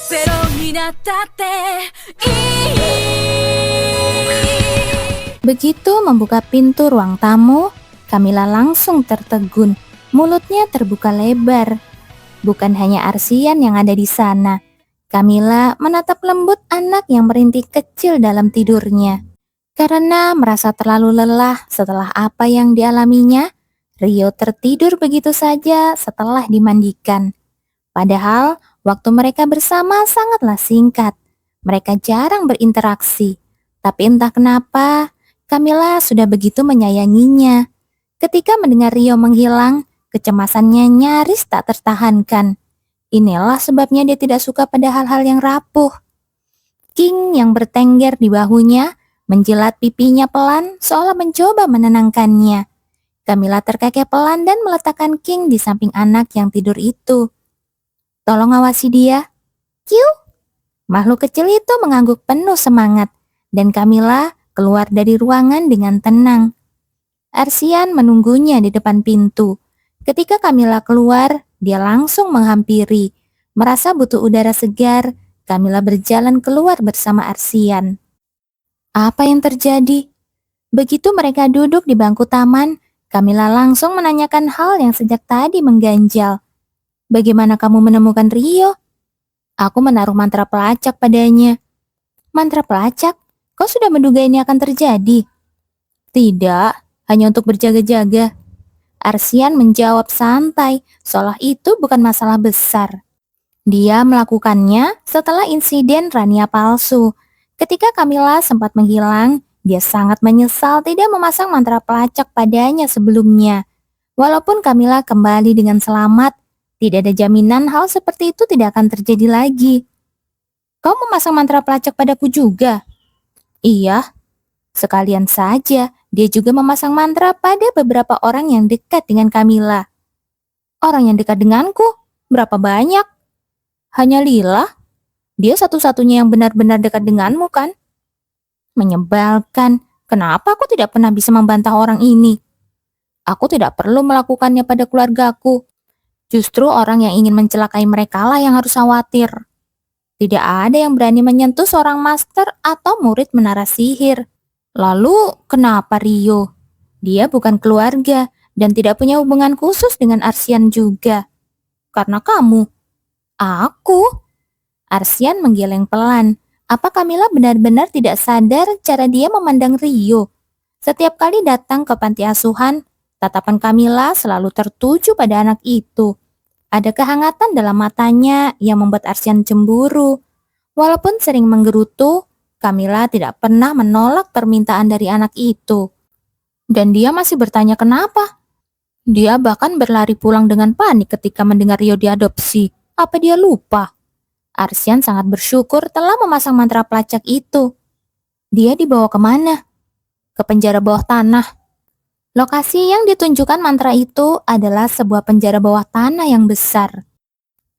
ゼロになったっていい. Begitu membuka pintu ruang tamu, Camilla langsung tertegun. Mulutnya terbuka lebar. Bukan hanya Arsian yang ada di sana. Camilla menatap lembut anak yang merintih kecil dalam tidurnya. Karena merasa terlalu lelah setelah apa yang dialaminya, Rio tertidur begitu saja setelah dimandikan. Padahal waktu mereka bersama sangatlah singkat. Mereka jarang berinteraksi. Tapi entah kenapa, Camilla sudah begitu menyayanginya. Ketika mendengar Rio menghilang, kecemasannya nyaris tak tertahankan. Inilah sebabnya dia tidak suka pada hal-hal yang rapuh. King yang bertengger di bahunya menjilat pipinya pelan seolah mencoba menenangkannya. Camilla terkekeh pelan dan meletakkan King di samping anak yang tidur itu. Tolong awasi dia. Kiu! Makhluk kecil itu mengangguk penuh semangat dan Camilla keluar dari ruangan dengan tenang. Arsian menunggunya di depan pintu. Ketika Camilla keluar, dia langsung menghampiri. Merasa butuh udara segar, Camilla berjalan keluar bersama Arsian. Apa yang terjadi? Begitu mereka duduk di bangku taman, Camilla langsung menanyakan hal yang sejak tadi mengganjal. Bagaimana kamu menemukan Rio? Aku menaruh mantra pelacak padanya. Mantra pelacak? Kau sudah menduga ini akan terjadi? Tidak, hanya untuk berjaga-jaga. Arsian menjawab santai, seolah itu bukan masalah besar. Dia melakukannya setelah insiden Rania palsu. Ketika Camilla sempat menghilang, dia sangat menyesal tidak memasang mantra pelacak padanya sebelumnya. Walaupun Camilla kembali dengan selamat, tidak ada jaminan hal seperti itu tidak akan terjadi lagi. Kau memasang mantra pelacak padaku juga? Iya, sekalian saja dia juga memasang mantra pada beberapa orang yang dekat dengan Camilla. Orang yang dekat denganku? Berapa banyak? Hanya Lila? Dia satu-satunya yang benar-benar dekat denganmu kan? Menyebalkan, kenapa aku tidak pernah bisa membantah orang ini? Aku tidak perlu melakukannya pada keluargaku. Justru orang yang ingin mencelakai mereka lah yang harus khawatir. Tidak ada yang berani menyentuh seorang master atau murid menara sihir. Lalu, kenapa Rio? Dia bukan keluarga dan tidak punya hubungan khusus dengan Arsian juga. Karena kamu. Aku? Arsian menggeleng pelan. Apa Camilla benar-benar tidak sadar cara dia memandang Rio? Setiap kali datang ke panti asuhan, tatapan Camilla selalu tertuju pada anak itu. Ada kehangatan dalam matanya yang membuat Arsian cemburu. Walaupun sering menggerutu, Camilla tidak pernah menolak permintaan dari anak itu. Dan dia masih bertanya kenapa. Dia bahkan berlari pulang dengan panik ketika mendengar Rio diadopsi. Apa dia lupa? Arsian sangat bersyukur telah memasang mantra pelacak itu. Dia dibawa kemana? Ke penjara bawah tanah. Lokasi yang ditunjukkan mantra itu adalah sebuah penjara bawah tanah yang besar.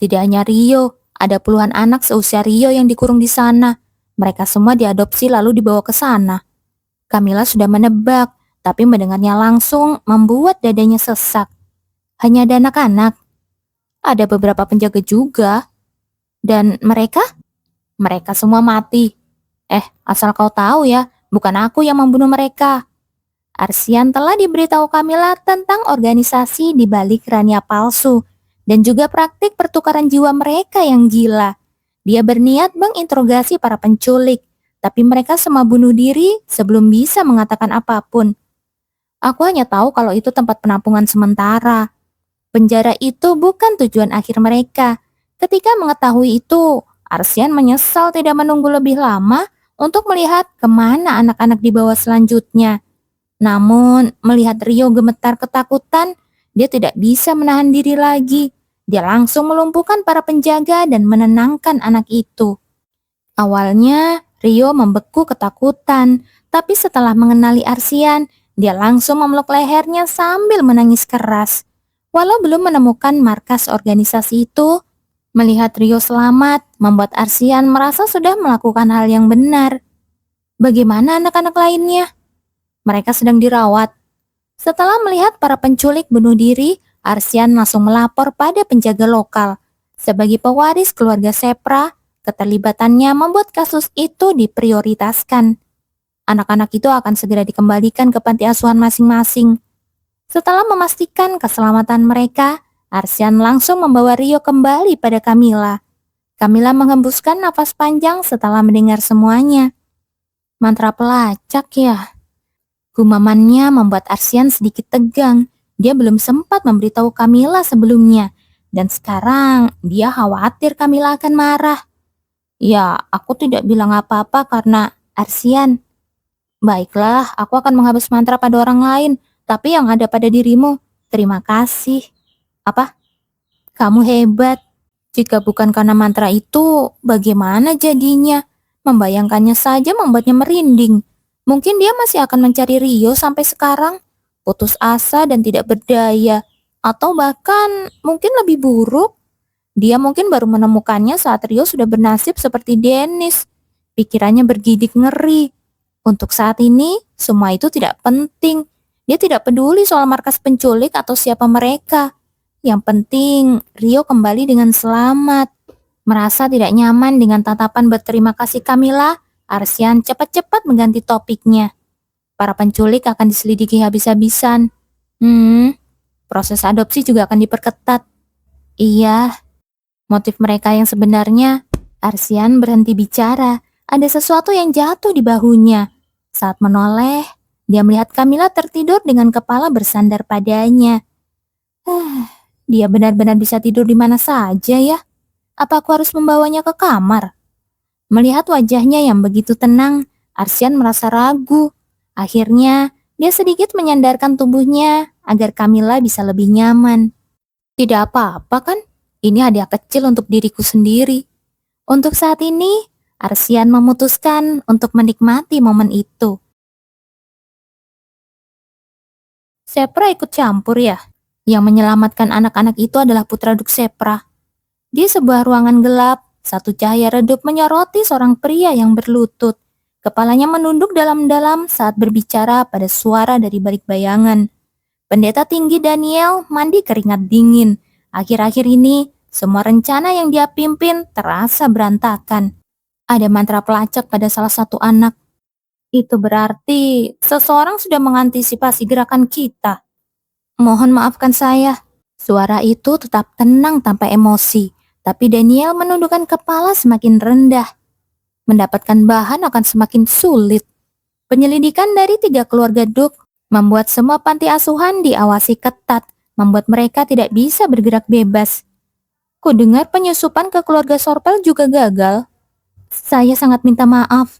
Tidak hanya Rio, ada puluhan anak seusia Rio yang dikurung di sana. Mereka semua diadopsi lalu dibawa ke sana. Camilla sudah menebak, tapi mendengarnya langsung membuat dadanya sesak. Hanya ada anak-anak. Ada beberapa penjaga juga. Dan mereka? Mereka semua mati. Asal kau tahu ya, bukan aku yang membunuh mereka. Arsian telah diberitahu Camilla tentang organisasi di balik Rania palsu dan juga praktik pertukaran jiwa mereka yang gila. Dia berniat menginterogasi para penculik, tapi mereka semua bunuh diri sebelum bisa mengatakan apapun. Aku hanya tahu kalau itu tempat penampungan sementara. Penjara itu bukan tujuan akhir mereka. Ketika mengetahui itu, Arsian menyesal tidak menunggu lebih lama untuk melihat kemana anak-anak dibawa selanjutnya. Namun, melihat Rio gemetar ketakutan, dia tidak bisa menahan diri lagi. Dia langsung melumpuhkan para penjaga dan menenangkan anak itu. Awalnya, Rio membeku ketakutan, tapi setelah mengenali Arsian, dia langsung memeluk lehernya sambil menangis keras. Walau belum menemukan markas organisasi itu, melihat Rio selamat membuat Arsian merasa sudah melakukan hal yang benar. Bagaimana anak-anak lainnya? Mereka sedang dirawat. Setelah melihat para penculik bunuh diri, Arsian langsung melapor pada penjaga lokal. Sebagai pewaris keluarga Sepra, Keterlibatannya membuat kasus itu diprioritaskan. Anak-anak itu akan segera dikembalikan ke panti asuhan masing-masing. Setelah memastikan keselamatan mereka, Arsian langsung membawa Rio kembali pada Camilla. Camilla menghembuskan nafas panjang setelah mendengar semuanya. Mantra pelacak ya. Gumamannya membuat Arsian sedikit tegang. Dia belum sempat memberitahu Camilla sebelumnya. Dan sekarang dia khawatir Camilla akan marah. Ya, aku tidak bilang apa-apa karena Arsian. Baiklah, aku akan menghapus mantra pada orang lain. Tapi yang ada pada dirimu, terima kasih. Apa? Kamu hebat. Jika bukan karena mantra itu, bagaimana jadinya? Membayangkannya saja membuatnya merinding. Mungkin dia masih akan mencari Rio sampai sekarang, putus asa dan tidak berdaya. Atau bahkan mungkin lebih buruk. Dia mungkin baru menemukannya saat Rio sudah bernasib seperti Dennis. Pikirannya bergidik ngeri. Untuk saat ini, semua itu tidak penting. Dia tidak peduli soal markas penculik atau siapa mereka. Yang penting, Rio kembali dengan selamat. Merasa tidak nyaman dengan tatapan berterima kasih Camilla, Arsian cepat-cepat mengganti topiknya. Para penculik akan diselidiki habis-habisan. Proses adopsi juga akan diperketat. Iya, motif mereka yang sebenarnya. Arsian berhenti bicara. Ada sesuatu yang jatuh di bahunya. Saat menoleh, dia melihat Camilla tertidur dengan kepala bersandar padanya. Dia benar-benar bisa tidur di mana saja ya? Apa aku harus membawanya ke kamar? Melihat wajahnya yang begitu tenang, Arsian merasa ragu. Akhirnya, dia sedikit menyandarkan tubuhnya agar Camilla bisa lebih nyaman. Tidak apa-apa kan? Ini hadiah kecil untuk diriku sendiri. Untuk saat ini, Arsian memutuskan untuk menikmati momen itu. Sepra ikut campur ya? Yang menyelamatkan anak-anak itu adalah putra Duk Sepra. Di sebuah ruangan gelap, satu cahaya redup menyoroti seorang pria yang berlutut. Kepalanya menunduk dalam-dalam saat berbicara pada suara dari balik bayangan. Pendeta tinggi Daniel mandi keringat dingin. Akhir-akhir ini, semua rencana yang dia pimpin terasa berantakan. Ada mantra pelacak pada salah satu anak. Itu berarti seseorang sudah mengantisipasi gerakan kita. Mohon maafkan saya. Suara itu tetap tenang tanpa emosi, tapi Daniel menundukkan kepala semakin rendah. Mendapatkan bahan akan semakin sulit. Penyelidikan dari 3 keluarga Duk membuat semua panti asuhan diawasi ketat, membuat mereka tidak bisa bergerak bebas. Kudengar penyusupan ke keluarga Sorpel juga gagal. Saya sangat minta maaf.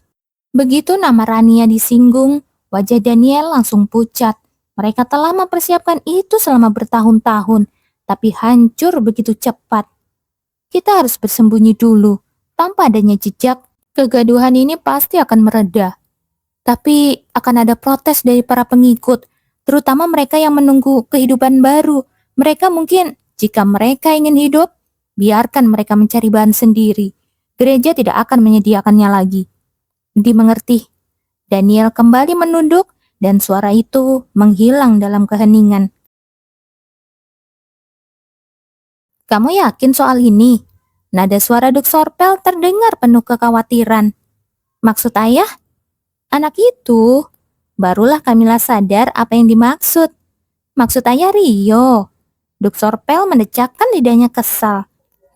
Begitu nama Rania disinggung, wajah Daniel langsung pucat. Mereka telah mempersiapkan itu selama bertahun-tahun, tapi hancur begitu cepat. Kita harus bersembunyi dulu. Tanpa adanya jejak, kegaduhan ini pasti akan mereda. Tapi akan ada protes dari para pengikut, terutama mereka yang menunggu kehidupan baru. Mereka mungkin, jika mereka ingin hidup, biarkan mereka mencari bahan sendiri. Gereja tidak akan menyediakannya lagi. Dimengerti. Daniel kembali menunduk dan suara itu menghilang dalam keheningan. Kamu yakin soal ini? Nada suara Duk Sorpel terdengar penuh kekhawatiran. Maksud ayah? Anak itu. Barulah Camilla sadar apa yang dimaksud. Maksud ayah Rio. Duk Sorpel mendecakkan lidahnya kesal.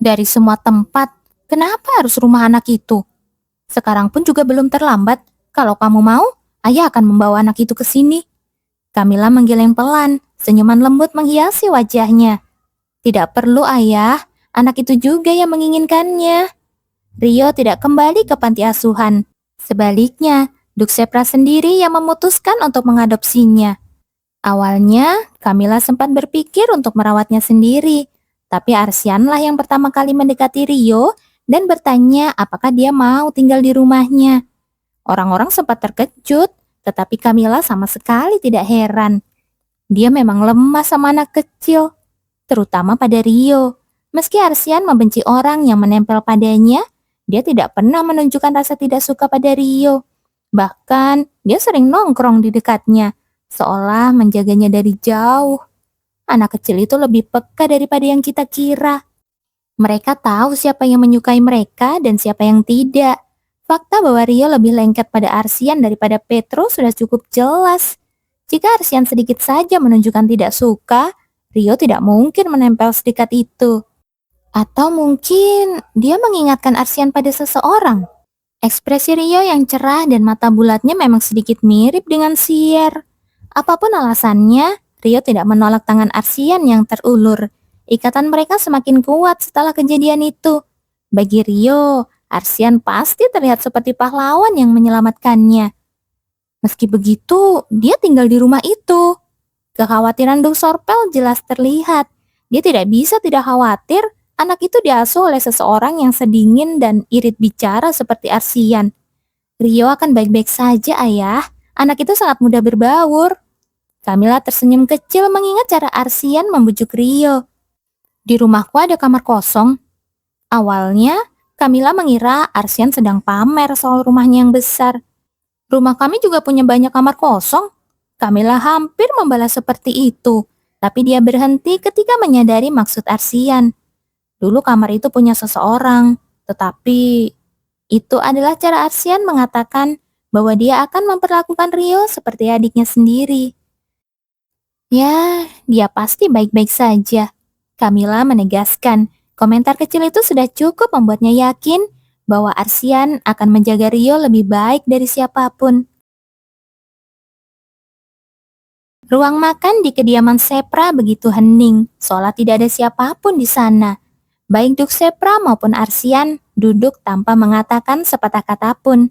Dari semua tempat, kenapa harus rumah anak itu? Sekarang pun juga belum terlambat. Kalau kamu mau, ayah akan membawa anak itu ke sini. Camilla menggeleng pelan, senyuman lembut menghiasi wajahnya. Tidak perlu ayah, anak itu juga yang menginginkannya. Rio tidak kembali ke panti asuhan. Sebaliknya, Duk Sepra sendiri yang memutuskan untuk mengadopsinya. Awalnya, Camilla sempat berpikir untuk merawatnya sendiri. Tapi Arsianlah yang pertama kali mendekati Rio dan bertanya apakah dia mau tinggal di rumahnya. Orang-orang sempat terkejut, tetapi Camilla sama sekali tidak heran. Dia memang lemah sama anak kecil, terutama pada Rio. Meski Arsian membenci orang yang menempel padanya, dia tidak pernah menunjukkan rasa tidak suka pada Rio. Bahkan, dia sering nongkrong di dekatnya, seolah menjaganya dari jauh. Anak kecil itu lebih peka daripada yang kita kira. Mereka tahu siapa yang menyukai mereka dan siapa yang tidak. Fakta bahwa Rio lebih lengket pada Arsian daripada Petro sudah cukup jelas. Jika Arsian sedikit saja menunjukkan tidak suka, Rio tidak mungkin menempel sedekat itu. Atau mungkin dia mengingatkan Arsian pada seseorang. Ekspresi Rio yang cerah dan mata bulatnya memang sedikit mirip dengan Sier. Apapun alasannya, Rio tidak menolak tangan Arsian yang terulur. Ikatan mereka semakin kuat setelah kejadian itu. Bagi Rio, Arsian pasti terlihat seperti pahlawan yang menyelamatkannya. Meski begitu, dia tinggal di rumah itu. Kekhawatiran Duk Sorpel jelas terlihat. Dia tidak bisa tidak khawatir anak itu diasuh oleh seseorang yang sedingin dan irit bicara seperti Arsian. Rio akan baik-baik saja, Ayah. Anak itu sangat mudah berbaur. Camilla tersenyum kecil mengingat cara Arsian membujuk Rio. Di rumahku ada kamar kosong. Awalnya, Camilla mengira Arsian sedang pamer soal rumahnya yang besar. Rumah kami juga punya banyak kamar kosong. Camilla hampir membalas seperti itu, tapi dia berhenti ketika menyadari maksud Arsian. Dulu kamar itu punya seseorang, tetapi itu adalah cara Arsian mengatakan bahwa dia akan memperlakukan Rio seperti adiknya sendiri. Ya, dia pasti baik-baik saja. Camilla menegaskan, komentar kecil itu sudah cukup membuatnya yakin bahwa Arsian akan menjaga Rio lebih baik dari siapapun. Ruang makan di kediaman Sepra begitu hening, seolah tidak ada siapapun di sana. Baik Duk Sepra maupun Arsian duduk tanpa mengatakan sepatah kata pun.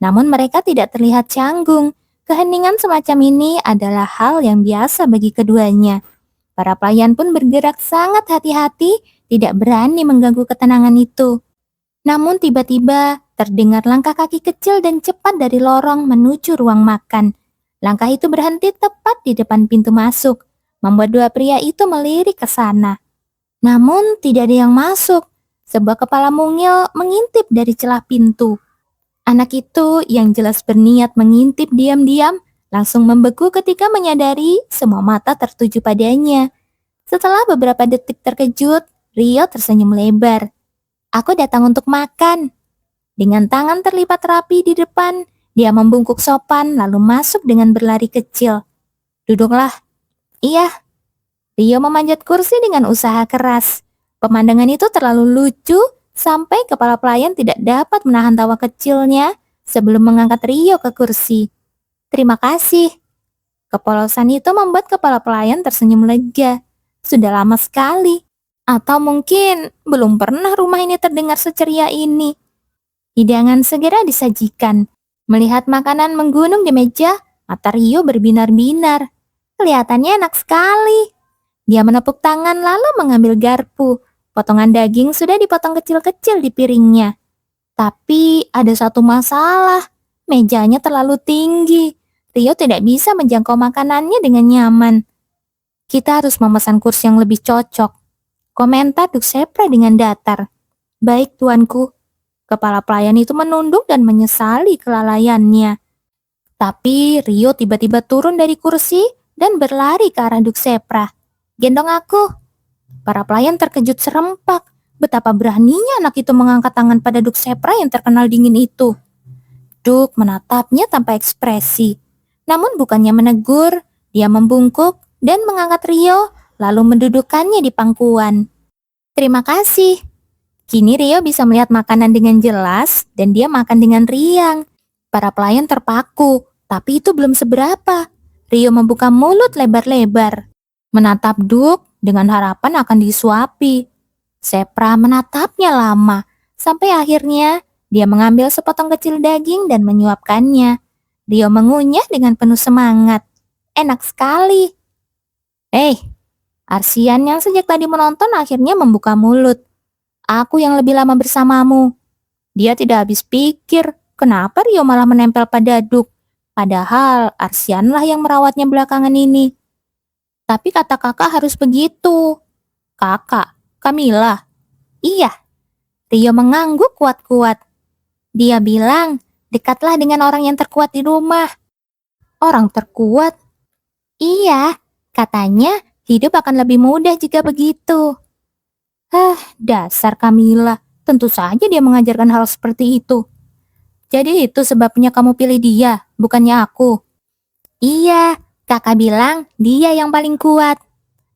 Namun mereka tidak terlihat canggung. Keheningan semacam ini adalah hal yang biasa bagi keduanya. Para pelayan pun bergerak sangat hati-hati, tidak berani mengganggu ketenangan itu. Namun tiba-tiba terdengar langkah kaki kecil dan cepat dari lorong menuju ruang makan. Langkah itu berhenti tepat di depan pintu masuk, membuat dua pria itu melirik ke sana. Namun tidak ada yang masuk. Sebuah kepala mungil mengintip dari celah pintu. Anak itu yang jelas berniat mengintip diam-diam, langsung membeku ketika menyadari semua mata tertuju padanya. Setelah beberapa detik terkejut, Rio tersenyum lebar. Aku datang untuk makan. Dengan tangan terlipat rapi di depan, dia membungkuk sopan lalu masuk dengan berlari kecil. Duduklah. Iya. Rio memanjat kursi dengan usaha keras. Pemandangan itu terlalu lucu sampai kepala pelayan tidak dapat menahan tawa kecilnya sebelum mengangkat Rio ke kursi. Terima kasih. Kepolosan itu membuat kepala pelayan tersenyum lega. Sudah lama sekali. Atau mungkin belum pernah rumah ini terdengar seceria ini. Hidangan segera disajikan. Melihat makanan menggunung di meja, mata Rio berbinar-binar. Kelihatannya enak sekali. Dia menepuk tangan lalu mengambil garpu. Potongan daging sudah dipotong kecil-kecil di piringnya. Tapi ada satu masalah. Mejanya terlalu tinggi. Rio tidak bisa menjangkau makanannya dengan nyaman. Kita harus memesan kursi yang lebih cocok. Komentar Duk Sepra dengan datar. Baik tuanku. Kepala pelayan itu menunduk dan menyesali kelalaiannya. Tapi Rio tiba-tiba turun dari kursi dan berlari ke arah Duk Sepra. Gendong aku. Para pelayan terkejut serempak. Betapa beraninya anak itu mengangkat tangan pada Duk Sepra yang terkenal dingin itu. Duk menatapnya tanpa ekspresi. Namun bukannya menegur, dia membungkuk dan mengangkat Rio lalu mendudukkannya di pangkuan. Terima kasih. Kini Rio bisa melihat makanan dengan jelas dan dia makan dengan riang. Para pelayan terpaku, tapi itu belum seberapa. Rio membuka mulut lebar-lebar, menatap Duk dengan harapan akan disuapi. Sepra menatapnya lama, sampai akhirnya dia mengambil sepotong kecil daging dan menyuapkannya. Rio mengunyah dengan penuh semangat. Enak sekali. Arsian yang sejak tadi menonton akhirnya membuka mulut. Aku yang lebih lama bersamamu. Dia tidak habis pikir, kenapa Rio malah menempel pada Duk. Padahal Arsianlah yang merawatnya belakangan ini. Tapi kata kakak harus begitu. Kakak, Camilla. Iya. Rio mengangguk kuat-kuat. Dia bilang, dekatlah dengan orang yang terkuat di rumah. Orang terkuat? Iya, katanya hidup akan lebih mudah jika begitu. Dasar Camilla. Tentu saja dia mengajarkan hal seperti itu. Jadi itu sebabnya kamu pilih dia, bukannya aku. Iya, kakak bilang dia yang paling kuat.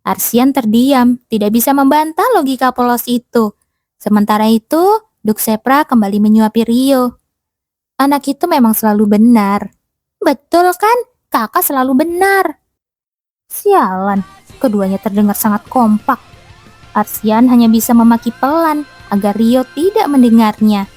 Arsian terdiam, tidak bisa membantah logika polos itu. Sementara itu, Duk Sepra kembali menyuapi Rio. Anak itu memang selalu benar. Betul kan? Kakak selalu benar. Sialan, keduanya terdengar sangat kompak. Arsian hanya bisa memaki pelan agar Rio tidak mendengarnya.